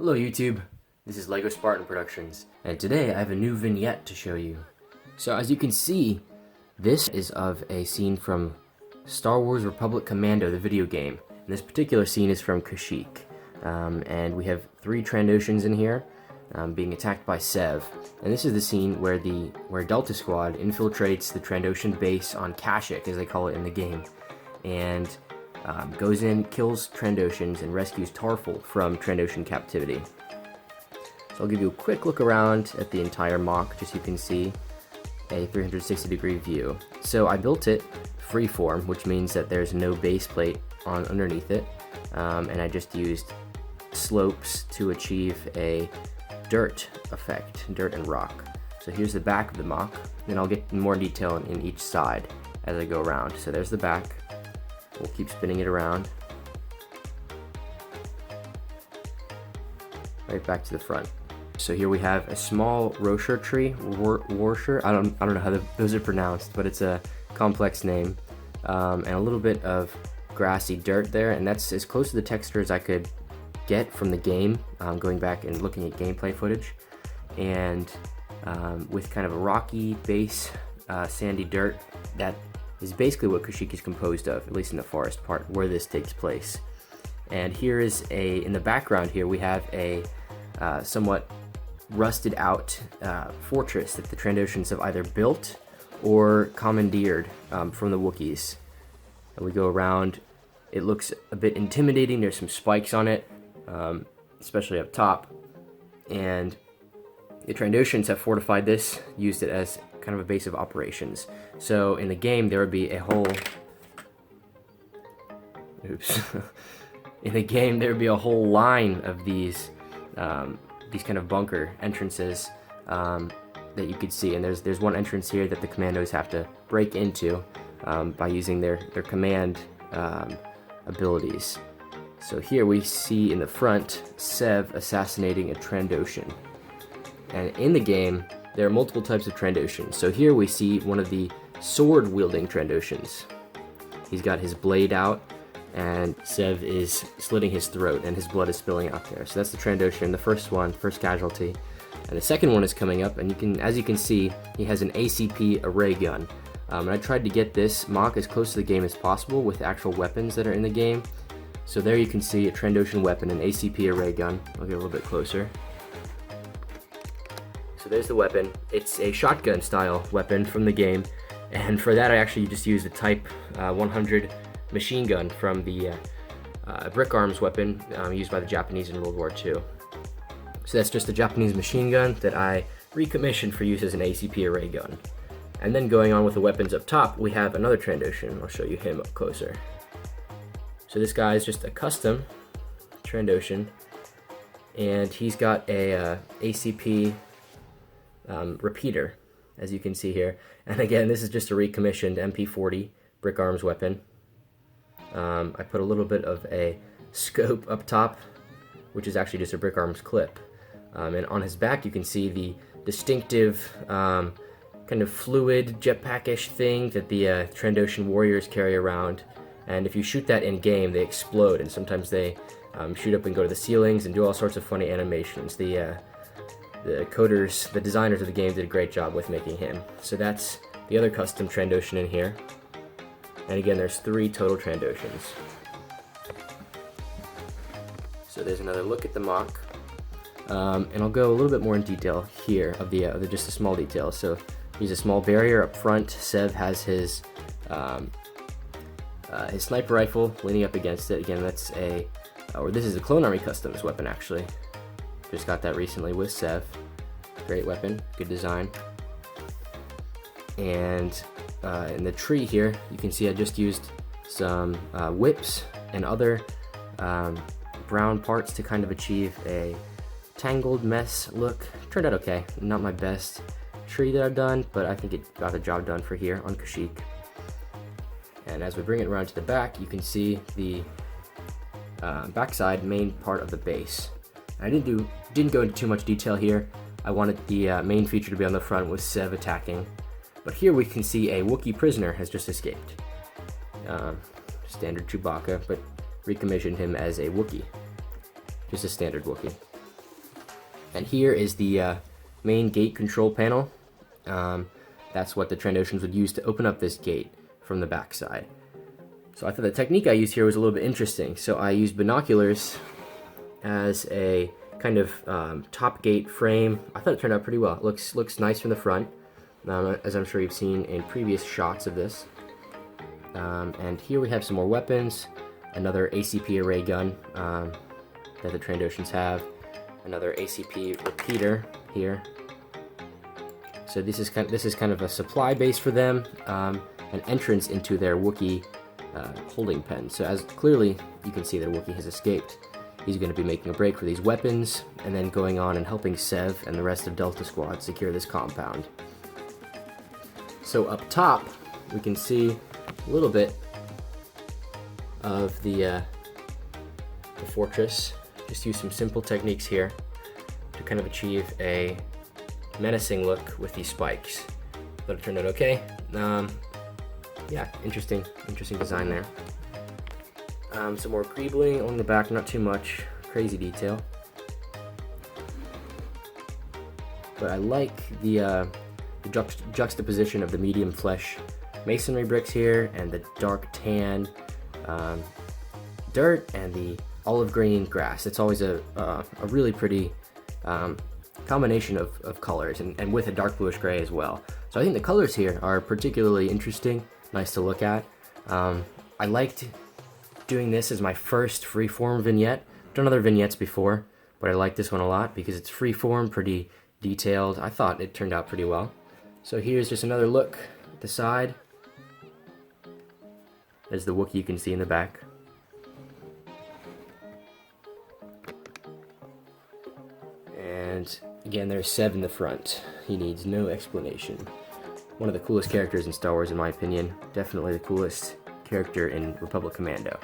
Hello YouTube, this is LEGO Spartan Productions, and today I have a new vignette to show you. So as you can see, this is of a scene from Star Wars Republic Commando, the video game. And this particular scene is from Kashyyyk, and we have 3 Trandoshans in here being attacked by Sev. And this is the scene where Delta Squad infiltrates the Trandoshan base on Kashyyyk, as they call it in the game, and goes in, kills Trandoshans, and rescues Tarful from Trandoshan captivity. So I'll give you a quick look around at the entire MOC, just so you can see a 360-degree view. So I built it freeform, which means that there's no base plate underneath it, and I just used slopes to achieve a dirt effect, dirt and rock. So here's the back of the MOC, and I'll get in more detail in each side as I go around. So there's the back. We'll keep spinning it around. Right back to the front. So here we have a small Rocher tree, Rocher. I don't know how those are pronounced, but it's a complex name, and a little bit of grassy dirt there, and that's as close to the texture as I could get from the game, going back and looking at gameplay footage, and with kind of a rocky base, sandy dirt. That is basically what Kashyyyk is composed of, at least in the forest part where this takes place. And here is in the background here we have a somewhat rusted out fortress that the Trandoshans have either built or commandeered from the Wookiees. And we go around. It looks a bit intimidating. There's some spikes on it, especially up top. And the Trandoshans have fortified this, used it as kind of a base of operations. So in the game there would be a whole in the game there would be a whole line of these kind of bunker entrances that you could see, and there's one entrance here that the commandos have to break into by using their command abilities. So here we see in the front Sev assassinating a Trandoshan, and in the game there are multiple types of Trandoshans. So here we see one of the sword-wielding Trandoshans. He's got his blade out, and Sev is slitting his throat, and his blood is spilling out there. So that's the Trandoshan, the first one, first casualty. And the second one is coming up, and as you can see, he has an ACP array gun. And I tried to get this MOC as close to the game as possible with actual weapons that are in the game. So there you can see a Trandoshan weapon, an ACP array gun. I'll get a little bit closer. So there's the weapon. It's a shotgun style weapon from the game, and for that I actually just used a Type 100 machine gun from the brick arms weapon used by the Japanese in World War II. So that's just a Japanese machine gun that I recommissioned for use as an ACP array gun. And then going on with the weapons up top, we have another Trandoshan. I'll show you him up closer. So this guy is just a custom Trandoshan, and he's got a ACP repeater, as you can see here. And again, this is just a recommissioned MP40 brick arms weapon. I put a little bit of a scope up top, which is actually just a brick arms clip. And on his back you can see the distinctive kind of fluid jetpack-ish thing that the Trandoshan warriors carry around. And if you shoot that in game, they explode, and sometimes they shoot up and go to the ceilings and do all sorts of funny animations. The coders, the designers of the game, did a great job with making him. So that's the other custom Trandoshan in here. And again, there's 3 total Trandoshans. So there's another look at the MOC. And I'll go a little bit more in detail here of the just a small detail. So he's a small barrier up front. Sev has his sniper rifle leaning up against it. Again, that's this is a Clone Army Customs weapon actually. Just got that recently with Sev. Great weapon, good design. And in the tree here, you can see I just used some whips and other brown parts to kind of achieve a tangled mess look. Turned out okay. Not my best tree that I've done, but I think it got the job done for here on Kashyyyk. And as we bring it around to the back, you can see the backside main part of the base. I didn't go into too much detail here. I wanted the main feature to be on the front with Sev attacking. But here we can see a Wookiee prisoner has just escaped. Standard Chewbacca, but recommissioned him as a Wookiee. Just a standard Wookiee. And here is the main gate control panel. That's what the Trandoshans would use to open up this gate from the back side. So I thought the technique I used here was a little bit interesting. So I used binoculars as a kind of top gate frame. I thought it turned out pretty well. It looks nice from the front, as I'm sure you've seen in previous shots of this. And here we have some more weapons, another ACP array gun that the Trandoshans have, another ACP repeater here. So this is kind of a supply base for them, an entrance into their Wookiee holding pen. So as clearly you can see that Wookiee has escaped. He's going to be making a break for these weapons and then going on and helping Sev and the rest of Delta Squad secure this compound. So up top we can see a little bit of the fortress. Just use some simple techniques here to kind of achieve a menacing look with these spikes. Thought it turned out okay. Yeah, interesting design there. Some more greebling along the back, not too much crazy detail. But I like the juxtaposition of the medium flesh masonry bricks here and the dark tan dirt and the olive green grass. It's always a really pretty combination of colors, and with a dark bluish gray as well. So I think the colors here are particularly interesting, nice to look at. I liked doing this as my first freeform vignette. I've done other vignettes before, but I like this one a lot because it's freeform, pretty detailed. I thought it turned out pretty well. So here's just another look at the side. There's the Wookiee you can see in the back. And again, there's Sev in the front. He needs no explanation. One of the coolest characters in Star Wars, in my opinion. Definitely the coolest character in Republic Commando.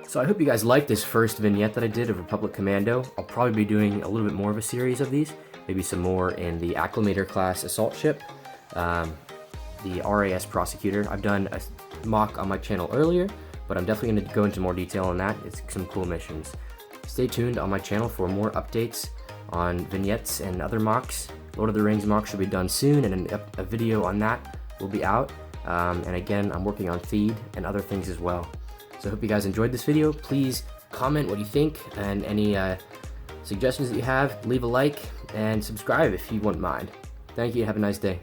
So I hope you guys liked this first vignette that I did of Republic Commando. I'll probably be doing a little bit more of a series of these. Maybe some more in the Acclimator class assault ship. The RAS Prosecutor. I've done a MOC on my channel earlier, but I'm definitely going to go into more detail on that. It's some cool missions. Stay tuned on my channel for more updates on vignettes and other MOCs. Lord of the Rings MOC should be done soon, and a video on that will be out. And again, I'm working on Feed and other things as well. So I hope you guys enjoyed this video. Please comment what you think and any suggestions that you have. Leave a like and subscribe if you wouldn't mind. Thank you. Have a nice day.